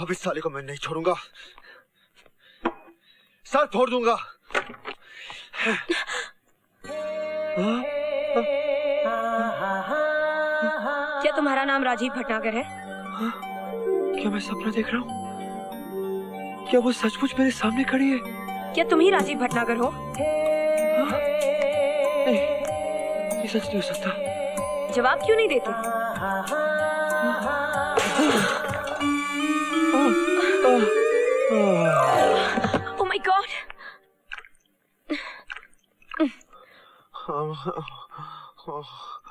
अब इस साले को मैं नहीं छोड़ूंगा, सर फोड़ दूंगा। क्या तुम्हारा नाम राजीव भटनागर है? क्या मैं सपना देख रहा हूँ? क्या वो सचमुच मेरे सामने खड़ी है? क्या तुम ही राजीव भटनागर हो? नहीं, ये सच नहीं हो सकता। जवाब क्यों नहीं देते? ओह माय गॉड!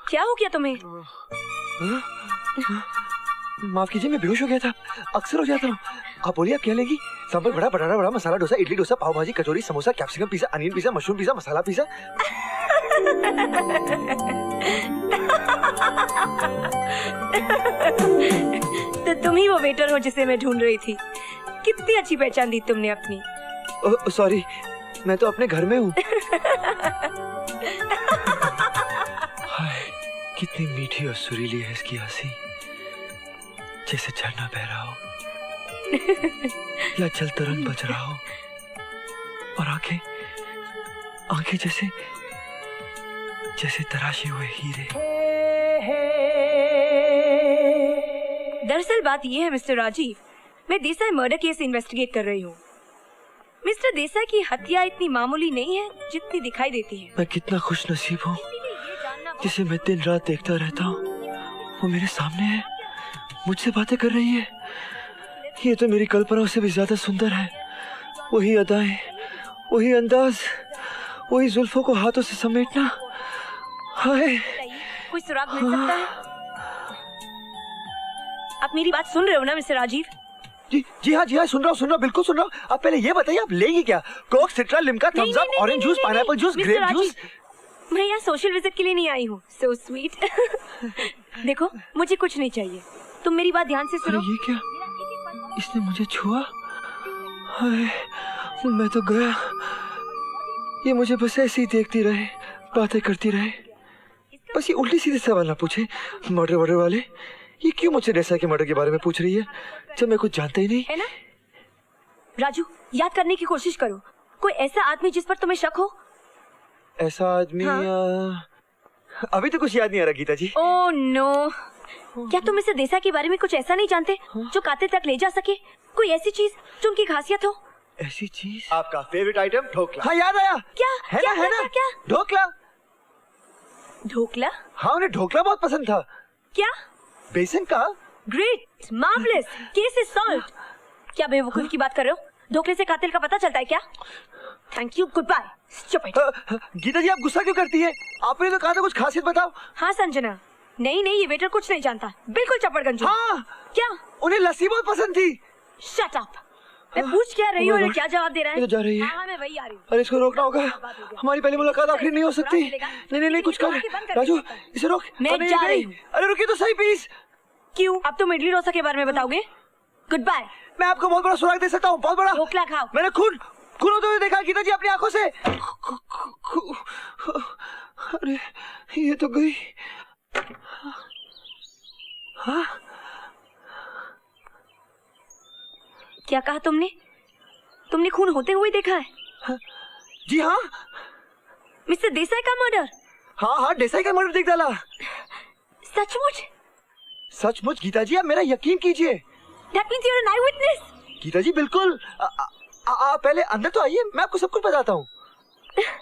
क्या हो गया तुम्हें? माफ कीजिए, मैं बेहोश हो गया था। अक्सर हो जाता हूँ। आप बोलिए, आप क्या लेंगी? सांभर बड़ा, बटाटा बड़ा, masala dosa, idli dosa, pav bhaji, kachori, samosa, capsicum pizza, onion pizza, mushroom pizza, masala pizza. तो तुम ही वो वेटर हो जिसे मैं ढूंढ रही थी। कितनी अच्छी पहचान दी तुमने अपनी। सॉरी, मैं तो अपने घर में हूँ। हाय, कितनी मीठी और सुरीली है इसकी हंसी, जैसे झरना बह रहा हो या जल तरंग बज रहा हो, और आंखें आंखें जैसे जैसे तराशे हुए हीरे। दरअसल बात ये है मिस्टर राजीव, मैं देसाई मर्डर केस इन्वेस्टिगेट कर रही हूँ। मिस्टर देसाई की हत्या इतनी मामूली नहीं है जितनी दिखाई देती है। मैं कितना खुश नसीब हूँ जिसे मैं दिन रात देखता रहता हूँ। वो मेरे सामने है, मुझसे बातें कर रही है। ये तो मेरी कल्पनाओं से भी ज्यादा सुंदर है। वही अदाएं, वही अंदाज, वही जुल्फों को हाथों से समेटना। हाय, कोई सुराग मिल सकता है? आप मेरी बात सुन रहे हो ना मिस्टर राजीव? जी हाँ, सुन रहा हूँ, बिल्कुल सुन रहा हूँ। आप पहले ये बताइए, आप लेंगी क्या? Coke, Citra, Limca, Thums Up, orange juice, pineapple juice, grape juice? मैं यहाँ सोशल विजिट के लिए नहीं आई हूँ। So sweet. देखो, मुझे कुछ नहीं चाहिए, तुम मेरी बात ध्यान से सुनो। ये क्या? इसने मुझे छुआ? हाय, मैं तो गया। ये मुझे बस ऐसे ही देखती रहे, बातें करती रहे। बस ये उल्टी सीधे सवाल ना पूछे। मर्डर वाले ये क्यों मुझसे देसाई के मर्डर के बारे में पूछ रही है जब मैं कुछ जानता ही नहीं? है ना? राजू, याद करने की कोशिश करो। कोई ऐसा आदमी जिस पर तुम्हें शक हो? ऐसा आदमी? हाँ? अभी तो कुछ याद नहीं आ रहा गीता जी। Oh no! क्या तुम मिस्टर देसाई के बारे में कुछ ऐसा नहीं जानते जो कातिल तक ले जा सके? कोई ऐसी चीज जो उनकी खासियत हो? ऐसी चीज? आपका फेवरेट आइटम ढोकला। हाँ, याद आया। क्या? है क्या, ना, है ना? क्या? ढोकला। ढोकला? हाँ, उन्हें ढोकला बहुत पसंद था। क्या? बेसन का? Great, marvellous, case is solved. क्या बेवकूफ की बात कर रहे हो? ढोकले से कातिल का पता चलता है क्या? Thank you, good bye. Stupid. Geeta ji, आप गुस्सा क्यों करती है? आपने तो कहा था कुछ खासियत बताओ। हाँ संजना, नहीं, ये वेटर कुछ नहीं जानता, बिल्कुल चपड़गंज। हाँ। क्या? उन्हें लस्सी बहुत पसंद थी। Shut up. मैं पूछ क्या रही हूँ, क्या जवाब दे रहा है? तो जा रही है। हाँ, मैं वही आ रही हूँ। अरे इसको रोकना होगा, हमारी पहली मुलाकात आखिरी नहीं हो सकती। नहीं, कुछ कर राजू, इसे रोक। मैं जा रही हूँ। अरे रुकिए तो सही प्लीज। क्यों? अब तुम इडली डोसा के बारे में बताओगे? Goodbye. मैं आपको बहुत बड़ा सुराग दे सकता हूँ, बहुत बड़ा। ढोकला खाओ। मैंने खून होते हुए देखा गीता जी अपनी आंखों से। अरे ये तो गई। हाँ? क्या कहा तुमने? तुमने खून होते हुए देखा है? हाँ, जी हाँ। मिस्टर देसाई का मर्डर? हाँ, देसाई का मर्डर देख डाला। सचमुच? सचमुच गीता जी, आप मेरा यकीन कीजिए। That means you're an eyewitness? Gita जी बिल्कुल। पहले अंदर तो आइए, मैं आपको सब कुछ बताता हूँ।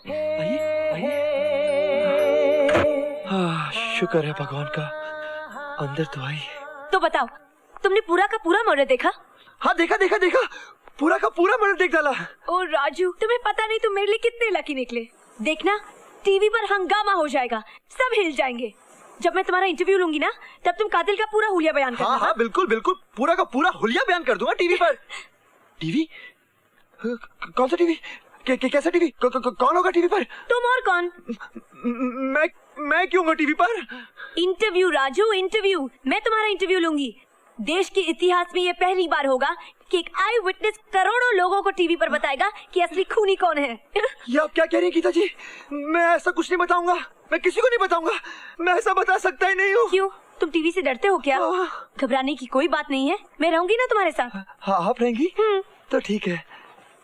आइए। हाँ, शुक्र है भगवान का, अंदर तो आई। तो बताओ, तुमने पूरा का पूरा मर्डर देखा? हाँ, देखा। पूरा का पूरा मर्डर देख डाला। ओ राजू, तुम्हें पता नहीं तुम मेरे लिए कितने लकी निकले। देखना, टीवी पर हंगामा हो जाएगा, सब हिल जाएंगे। जब मैं तुम्हारा इंटरव्यू लूंगी ना, तब तुम कातिल का पूरा हुलिया बयान करना। हाँ, बिल्कुल, पूरा का पूरा हुलिया बयान कर दूंगा टीवी पर। टीवी? कौन सा टीवी? कैसा टीवी? कौन होगा टीवी पर? तुम और कौन? मैं क्यों होगा टीवी पर? Interview Raju, interview. मैं तुम्हारा इंटरव्यू लूंगी। देश के इतिहास में ये पहली बार होगा कि एक आई विटनेस करोड़ों लोगों को टीवी पर बताएगा कि असली खूनी कौन है। ये आप क्या कह रही हैं गीता जी? मैं ऐसा कुछ नहीं बताऊंगा, मैं किसी को नहीं बताऊंगा। मैं ऐसा बता सकता ही नहीं हूँ। क्यों? तुम टीवी से डरते हो क्या? घबराने की कोई बात नहीं है, मैं रहूंगी ना तुम्हारे साथ। हाँ आप रहेंगी तो ठीक है।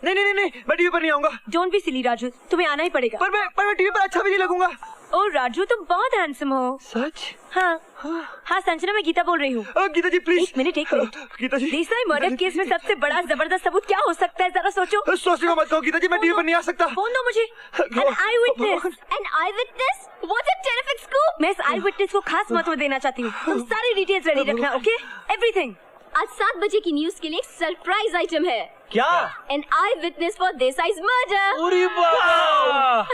नहीं नहीं नहीं मैं टीवी पर नहीं आऊंगा। डोंट बी सिली राजू, तुम्हें आना ही पड़ेगा। पर मैं टीवी पर अच्छा भी नहीं लगूंगा। ओ राजू, तुम बहुत हैंडसम हो। सच? हाँ हाँ संजना, मैं गीता बोल रही हूँ। गीता जी प्लीज। एक मिनट गीता जी, देसाई मर्डर केस में सबसे बड़ा जबरदस्त सबूत क्या हो सकता है, जरा सोचो। सोचने को मत कहो गीता जी, मैं टीवी पर नहीं आ सकता। फोन दो मुझे। An eyewitness? What a terrific scoop! मैं इस आई विटनेस को खास महत्व देना चाहती हूँ। तुम सारी डिटेल्स रेडी रखना, ओके? एवरीथिंग। आज 7 बजे की न्यूज के लिए एक सरप्राइज आइटम है। क्या? An eye witness for Desai's murder. अरे वाह!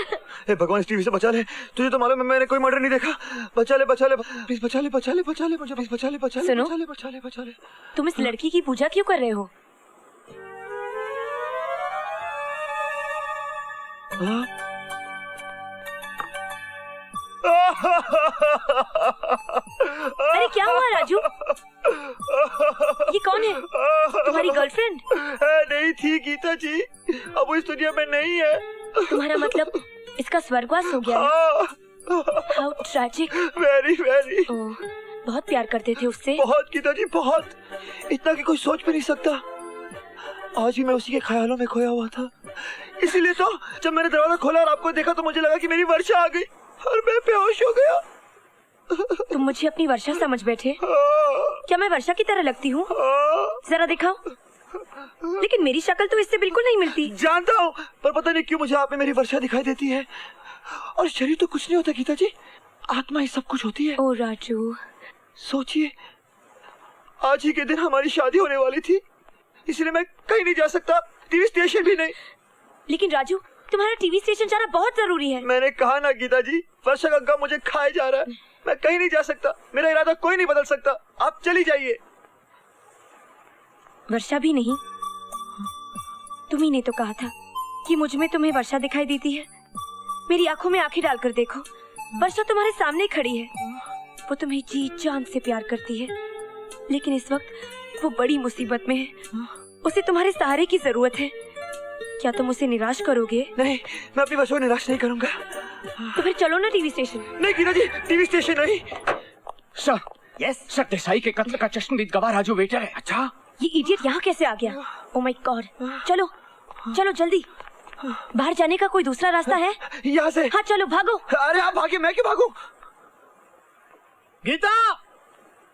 हे भगवान, इस टीवी से बचा ले। तुझे तो मालूम है मैंने कोई मर्डर नहीं देखा। बचा ले प्लीज, बचा ले मुझे, प्लीज बचा ले। सुनो, बचा ले। तुम इस लड़की की पूजा क्यों कर रहे हो? हाँ? अरे क्या हुआ राजू? ये कौन है? तुम्हारी गर्लफ्रेंड? नहीं थी गीता जी, अब वो इस दुनिया में नहीं है। तुम्हारा मतलब इसका स्वर्गवास हो गया? How tragic. Very very. बहुत प्यार करते थे उससे? बहुत गीता जी, बहुत, इतना कि कोई सोच भी नहीं सकता। आज भी मैं उसी के ख्यालों में खोया हुआ था। इसीलिए तो जब मैंने दरवाजा खोला और आपको देखा तो मुझे लगा कि मेरी वर्षा आ गई और मैं बेहोश हो गया। तुम मुझे अपनी वर्षा समझ बैठे? क्या मैं वर्षा की तरह लगती हूँ? जरा दिखाओ। लेकिन मेरी शक्ल तो इससे बिल्कुल नहीं मिलती। जानता हूँ, पर पता नहीं क्यों मुझे आप में मेरी वर्षा दिखाई देती है। और शरीर तो कुछ नहीं होता गीता जी, आत्मा ही सब कुछ होती है। ओ राजू, सोचिए, आज ही के दिन हमारी शादी होने वाली थी, इसलिए मैं कहीं नहीं जा सकता, टीवी स्टेशन भी नहीं। लेकिन राजू, तुम्हारा टीवी स्टेशन जाना बहुत जरूरी है। मैंने कहा ना गीता जी, वर्षा का गम मुझे खाए जा रहा है। मैं कहीं नहीं जा सकता, मेरा इरादा कोई नहीं बदल सकता। आप चली जाइए। वर्षा भी नहीं? तुम्ही ने तो कहा था कि मुझ में तुम्हें वर्षा दिखाई देती है। मेरी आंखों में आंखें डालकर देखो, वर्षा तुम्हारे सामने खड़ी है। वो तुम्हें जी जान से प्यार करती है, लेकिन इस वक्त वो बड़ी मुसीबत में है। उसे तुम्हारे सहारे की जरूरत है। क्या तुम उसे निराश करोगे? नहीं, मैं अपनी वर्षा को निराश नहीं करूंगा। तो फिर चलो ना टीवी स्टेशन। नहीं गीता जी, टीवी स्टेशन नहीं। सर, यस सर, देसाई के कत्ल का चश्मदीद गवाह राजू वेटर है। अच्छा, ये इडियट यहाँ कैसे आ गया? ओ माय गॉड, चलो चलो जल्दी। बाहर जाने का कोई दूसरा रास्ता है? यहाँ से? हाँ चलो, भागो। अरे आप भागे, मैं क्यों भागूं? गीता,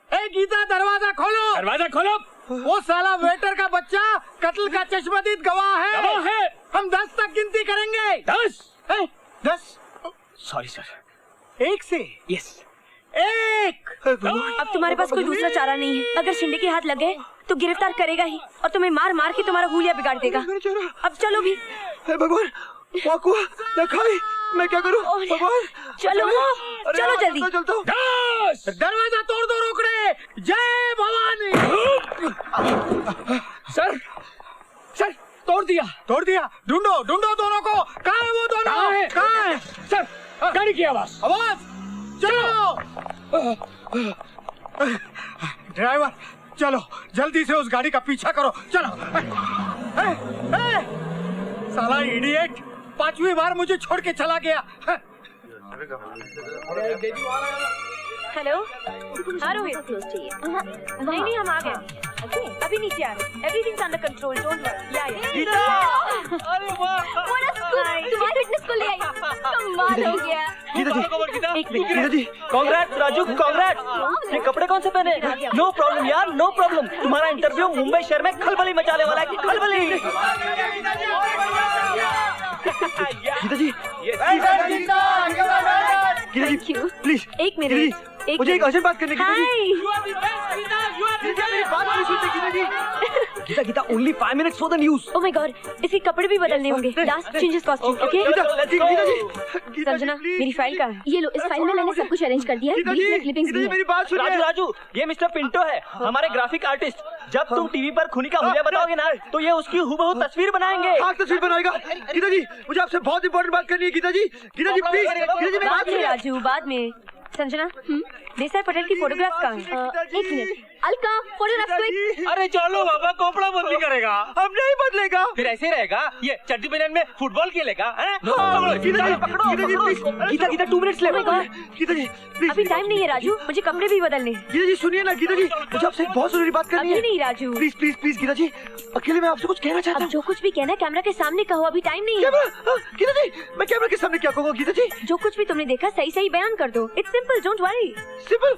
ए गीता, दरवाजा खोलो। दरवाजा खोलो। वो साला वेटर का बच्चा कत्ल का चश्मदीद गवाह है। हम 10 तक गिनती करेंगे। 10? सॉरी सर, 1 से? यस, 1। अब तुम्हारे पास कोई दूसरा चारा नहीं है। अगर शिंदे के हाथ लग गए तो गिरफ्तार करेगा ही, और तुम्हें मार मार के तुम्हारा हुलिया बिगाड़ देगा। अब चलो भी। हे भगवान, वाकुआ, न खाई, मैं क्या करूं? भगवान, चलो चलो जल्दी। चलता हूं। दरवाजा तोड़ दो रोकड़े। जय भवानी। सर, सर, तोड़ दिया। ढूंढो दोनों को। कहाँ है वो दोनों? कहाँ है? सर, गाड़ी की आवाज। चलो। ड्राइवर, चलो जल्दी से उस गाड़ी का पीछा करो। चलो। साला इडियट, 5वीं बार मुझे छोड़ के चला गया। हेलो, हाँ रोहित। नहीं हम आ गए। अभी नीचे आ रहे। Everything's under control, don't worry. या अरे वाह, तुम्हारी फिटनेस को ले आई। कमाल हो गया। गीता जी, एक minute. Geeta ji, congrats Raju, congrats. ये कपड़े कौन से पहने? नो प्रॉब्लम यार, नो प्रॉब्लम। तुम्हारा इंटरव्यू मुंबई शहर में खलबली मचाने वाला है। खलबली। Geeta ji, thank you. Please एक मिनट, मुझे एक अर्जेंट बात करनी है। Geeta Geeta, only 5 minutes for the news. Oh my God, इसके कपड़े भी बदलने होंगे। Last changes costume, okay? Sanjana, मेरी फाइल कहाँ है? ये लो, इस फाइल में मैंने सब कुछ अरेंज कर दिया है। बीच में क्लिपिंग्स भी है। मेरी बात सुनिए। राजू राजू, ये मिस्टर पिंटो है, हमारे ग्राफिक आर्टिस्ट। जब तुम टीवी पर खूनी का हुलिया बताओगे ना, तो ये उसकी हूबहू तस्वीर बनाएंगे। हाँ, तस्वीर बनाएगा। गीता जी, मुझे आपसे बहुत इंपॉर्टेंट बात करनी है। गीता जी प्लीज। गीता जी, मेरी बात बाद में सुनिए। राजू, बाद में। संजना, देसाई पटेल की फोटोग्राफ कहाँ है? एक मिनट, अलका फोटोग्राफ क्विक। अरे चलो बाबा, कपड़ा बदली करेगा। अब नहीं बदलेगा। फिर ऐसे ही रहेगा, ये चड्डी पहन में फुटबॉल खेलेगा। गीता जी, प्लीज। गीता 2 मिनट्स ले। गीता जी प्लीज। अभी टाइम नहीं है राजू, मुझे कपड़े भी बदलने हैं। गीता जी सुनिए ना, गीता जी मुझे आपसे एक बहुत जरूरी बात करनी अभी है। नहीं Raju. Please please please Geeta ji, अकेले मैं आपसे कुछ कहना चाहता अब हूँ। जो कुछ भी कहना कैमरा के सामने कहो, अभी टाइम नहीं है। गीता जी, मैं कैमरा के सामने क्या कहूँगा गीता जी? जो कुछ भी तुमने देखा सही सही बयान कर दो। It's simple, don't worry. Simple?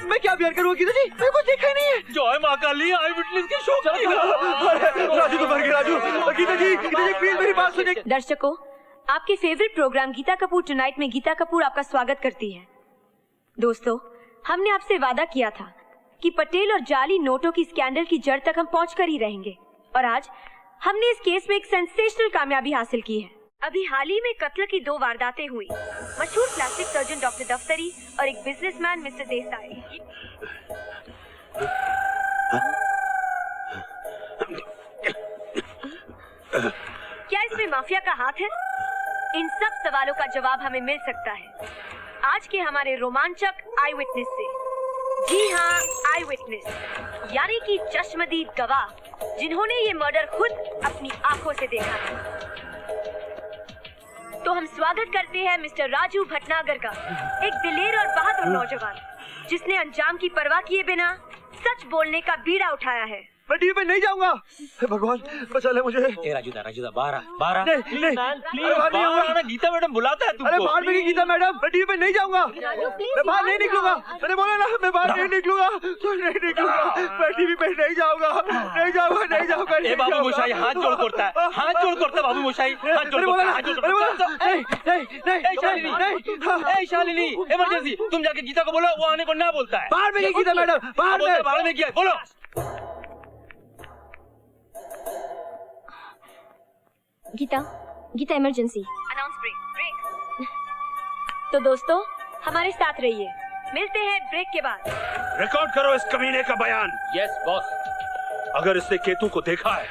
मैं क्या बयान करूँगा गीता जी? मैंने कुछ देखा ही नहीं है। जय माँ काली, आई विटनेस के शो। राजू तो मर गया। राजू, गीता जी प्लीज मेरी बात सुनिए। दर्शकों, आपके favourite programme Geeta Kapoor tonight में गीता कपूर आपका स्वागत करती है। दोस्तों, हमने आपसे वादा किया था कि पटेल और जाली नोटों की स्कैंडल की जड़ तक हम पहुंच कर ही रहेंगे, और आज हमने इस केस में एक सेंसेशनल कामयाबी हासिल की है। अभी हाल ही में कत्ल की 2 वारदातें हुई। मशहूर प्लास्टिक सर्जन डॉक्टर दफ्तरी और एक बिजनेसमैन मिस्टर देसाई। क्या इसमें माफिया का हाथ है? इन सब सवालों का जवाब हमें मिल सकता है आज के हमारे रोमांचक आई विटनेस से। जी हाँ, आई विटनेस यानी कि चश्मदीद गवाह, जिन्होंने ये मर्डर खुद अपनी आंखों से देखा है। तो हम स्वागत करते हैं मिस्टर राजू भटनागर का, एक दिलेर और बहादुर नौजवान जिसने अंजाम की परवाह किए बिना सच बोलने का बीड़ा उठाया है। मैं टीवी पे नहीं जाऊंगा। हे भगवान बचा ले मुझे। राजू बारह नहीं, प्लीज बाहर नहीं होगा। गीता मैडम बुलाता है तुमको। अरे बाहर में गीता मैडम, मैं टीवी पे नहीं जाऊंगा। मैं बाहर नहीं निकलूंगा। मैंने बोला ना, मैं बाहर नहीं निकलूंगा। मैं टीवी पे नहीं जाऊंगा। नहीं जाऊंगा। ए बाबू मोशाई हाथ जोड़ करता है, हाथ जोड़ करता बाबू मोशाई, हाथ जोड़ करता। नहीं शालिनी, इमरजेंसी, तुम जाके गीता को बोलो, वो आने को ना बोलता है। बाहर में गीता मैडम, बाहर में क्या बोलो। गीता इमरजेंसी। Announce break. तो दोस्तों, हमारे साथ रहिए। मिलते हैं ब्रेक के बाद। रिकॉर्ड करो इस कमीने का बयान। Yes boss. अगर इसने केतु को देखा है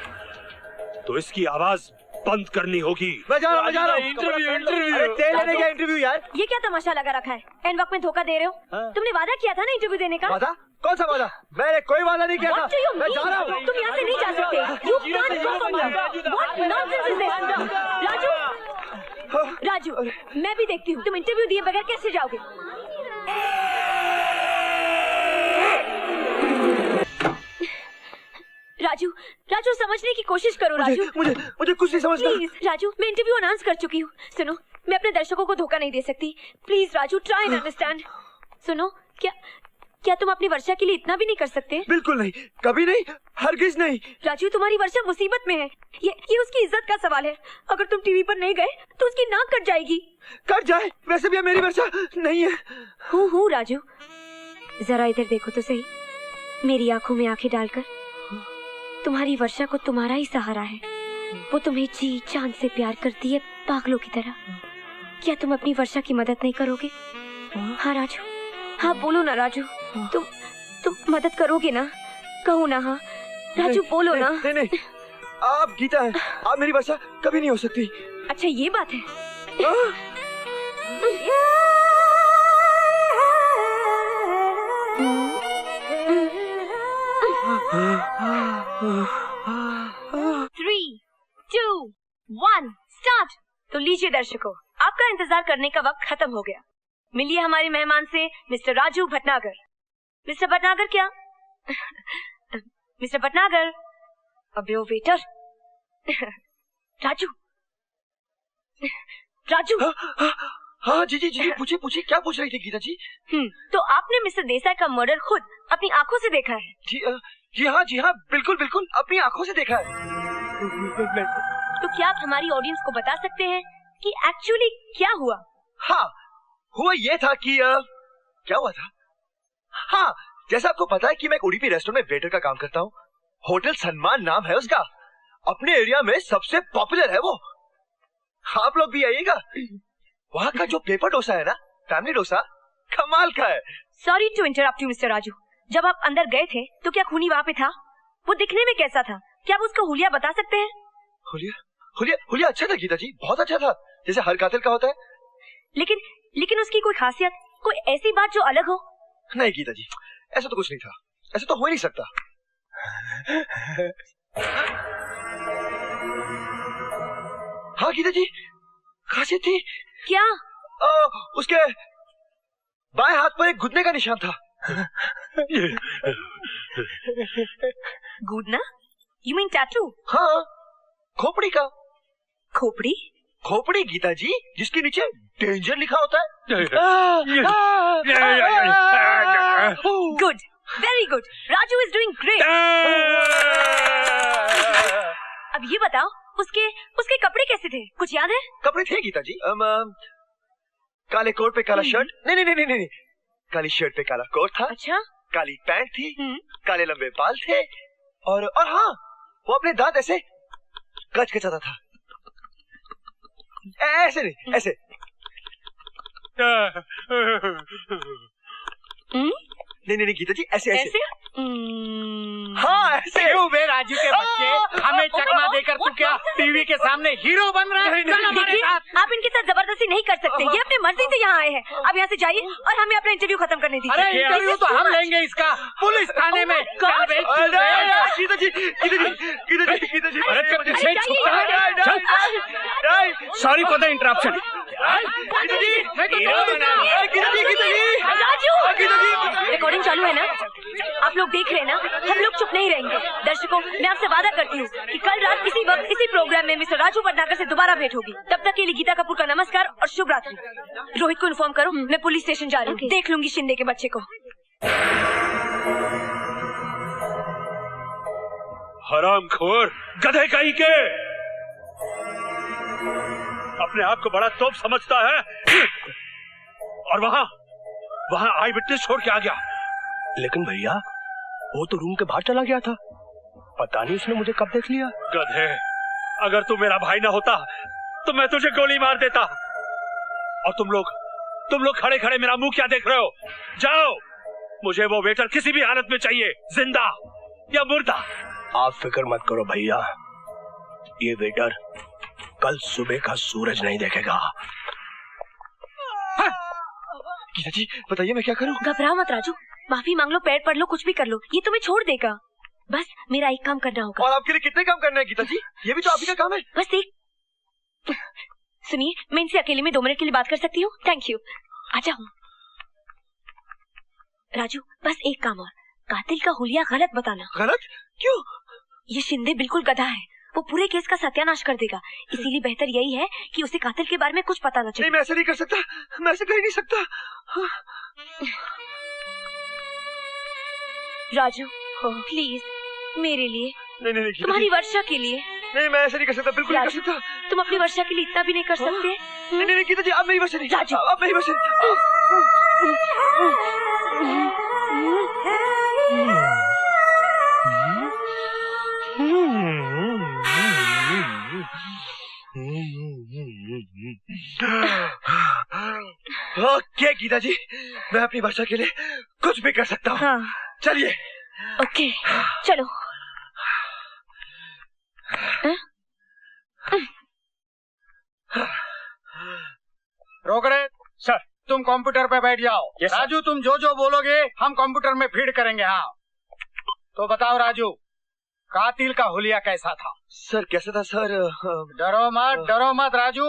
तो इसकी आवाज बंद करनी होगी। मैं जा रहा हूँ। इंटरव्यू अरे तेल लेने गया इंटरव्यू यार। ये क्या तमाशा लगा रखा है? एंड वक्त में धोखा दे रहे हो। तुमने वादा किया था ना इंटरव्यू देने का। वादा? कौन सा वादा? मैंने कोई वादा नहीं किया था। What do you मैं mean? जा रहा हूँ। तुम यहाँ से नहीं जा सकते। You can't go from here. What nonsense is this? Raju, मैं भी देखती हूँ तुम इंटरव्यू दिए बगैर कैसे जाओगे। राजू समझने की कोशिश करो। राजू मुझे कुछ नहीं समझता। प्लीज राजू, मैं इंटरव्यू अनाउंस कर चुकी हूँ। सुनो, मैं अपने दर्शकों को धोखा नहीं दे सकती। Please Raju, try and understand. सुनो, क्या तुम अपनी वर्षा के लिए इतना भी नहीं कर सकते? बिल्कुल नहीं, कभी नहीं, हरगिज नहीं। राजू, तुम्हारी वर्षा मुसीबत में है। ये उसकी इज्जत का सवाल है। अगर तुम टीवी पर नहीं गए तो उसकी नाक कट जाएगी। कट जाए, वैसे भी मेरी वर्षा नहीं है। हूँ राजू, जरा इधर देखो तो सही। मेरी आंखों में आंखें डालकर, तुम्हारी वर्षा को तुम्हारा ही सहारा है। वो तुम्हें जी जान से प्यार करती है, पागलों की तरह। क्या तुम अपनी वर्षा की मदद नहीं करोगे? हाँ राजू, हाँ बोलो ना राजू। तुम मदद करोगे ना? कहो ना। हाँ राजू, बोलो ना। नहीं, आप गीता हैं, आप मेरी वर्षा कभी नहीं हो सकती। अच्छा ये बात है। Three, 2, 1, start। तो लीजिए दर्शकों, आपका इंतजार करने का वक्त खत्म हो गया। मिलिए हमारे मेहमान से, मिस्टर राजू भटनागर। मिस्टर भटनागर क्या? मिस्टर भटनागर, अबे ओ वेटर। राजू। हाँ जी, पूछिए क्या पूछ रही थी गीता जी? तो आपने मिस्टर देसाई का मर्डर खुद अपनी आंखों से देखा है? जी हाँ, बिल्कुल अपनी आंखों से देखा है। तो क्या आप हमारी ऑडियंस को बता सकते हैं कि एक्चुअली क्या हुआ? हाँ, हुआ ये था कि क्या हुआ था? हाँ, जैसा आपको पता है कि मैं एक उडुपी रेस्टोरेंट में वेटर का काम करता हूँ। होटल सन्मान नाम है उसका। अपने एरिया में सबसे पॉपुलर है वो। आप लोग भी आइएगा। वहाँ का जो पेपर डोसा है ना, फैमिली डोसा, कमाल का है। Sorry to interrupt you mister Raju. जब आप अंदर गए थे तो क्या खूनी वहाँ पे था? वो दिखने में कैसा था? क्या आप उसका हुलिया बता सकते हैं? हुलिया अच्छा था गीता जी, बहुत अच्छा था, जैसे हर कातिल का होता है। लेकिन उसकी कोई खासियत, कोई ऐसी बात जो अलग हो? नहीं गीता जी, ऐसा तो कुछ नहीं था। ऐसा तो हो ही नहीं सकता। हाँ गीता जी, खासियत थी। क्या? उसके बाएं हाथ पर एक घुटने का निशान था। गूदना? You mean tattoo? हाँ, खोपड़ी का। खोपड़ी? खोपड़ी गीता जी, जिसके नीचे डेंजर लिखा होता है। Good, very good. Raju is doing great. अब ये बताओ, उसके कपड़े कैसे थे? कुछ याद है? कपड़े थे गीता जी, काले कोट पे काला शर्ट। नहीं, काली शर्ट पे काला कोट था। अच्छा। काली पैंट थी, काले लंबे बाल थे, और हाँ, वो अपने दांत ऐसे कचकचाता था। ऐसे नहीं, ऐसे। नहीं गीता जी, ऐसे ऐसे। हाँ ऐसे। क्यों बे राजू के बच्चे, हमें चकमा देकर तू क्या टीवी के सामने हीरो बन रहा है? देखिए, आप इनके साथ जबरदस्ती नहीं कर सकते। ये अपनी मर्जी से यहाँ आए हैं। अब यहाँ से जाइए और हमें अपना इंटरव्यू खत्म करने दीजिए। अरे इंटरव्यू तो हम लेंगे इसका, पुलिस थाने में। Geeta ji, sorry for the interruption. Recording चालू है ना? आप लोग देख रहे हैं ना? हम लोग चुप नहीं रहेंगे। दर्शकों, मैं आपसे वादा करती हूँ कि कल रात इसी वक्त इसी प्रोग्राम में मिस्टर राजू भटनागर से दोबारा भेंट होगी। तब तक के लिए गीता कपूर का नमस्कार और शुभ रात्रि। रोहित को इन्फॉर्म करो, मैं पुलिस स्टेशन जा रही हूँ। देख लूंगी शिंदे के बच्चे को। हरामखोर, गधे कहीं के, अपने आप को बड़ा तोप समझता है, और वहाँ आई विटनेस छोड़ के आ गया। लेकिन भैया, वो तो रूम के बाहर चला गया था, पता नहीं उसने मुझे कब देख लिया। गधे, अगर तू मेरा भाई ना होता तो मैं तुझे गोली मार देता। और तुम लोग खड़े खड़े मेरा मुंह क्या देख रहे हो? जाओ, मुझे वो वेटर किसी भी हालत में चाहिए, जिंदा या मुर्दा। आप फिक्र मत करो भैया, ये वेटर कल सुबह का सूरज नहीं देखेगा। गीता जी बताइए, मैं क्या करूं? घबराओ मत राजू, माफी मांग लो, पैर पड़ लो, कुछ भी कर लो, ये तुम्हें छोड़ देगा। बस मेरा एक काम करना होगा। और आपके लिए कितने काम करने हैं गीता जी? ये भी तो आप ही का काम है। बस एक, सुनिए, मैं इनसे अकेले में 2 मिनट के लिए बात कर सकती हूँ? Thank you. आजा हूँ। राजू, बस एक काम और, कातिल का हुलिया गलत बताना। गलत? क्यों? ये शिंदे बिल्कुल गधा है, वो पूरे केस का सत्यानाश कर देगा। इसीलिए बेहतर यही है कि उसे कातिल के बारे में कुछ पता न चले। नहीं, मैं ऐसा नहीं कर सकता, मैं ऐसा कर ही नहीं सकता। राजू प्लीज, मेरे लिए, नहीं तुम्हारी वर्षा के लिए। नहीं, मैं ऐसा नहीं कर सकता, बिल्कुल नहीं कर सकता। तुम अपनी वर्षा के लिए इतना भी नहीं कर सकते? नहीं गीता जी, आप मेरी वर्षा नहीं। राजू, आप मेरी वर्षा। ओके गीता जी, मैं अपनी वर्षा के लिए कुछ भी कर सकता हूँ। हाँ। चलिए। ओके, चलो। रोकड़े सर, तुम कंप्यूटर पे बैठ जाओ। राजू, तुम जो बोलोगे हम कंप्यूटर में फीड करेंगे। हाँ, तो बताओ राजू, कातिल का हुलिया कैसा था? सर कैसा था सर? डरो मत राजू।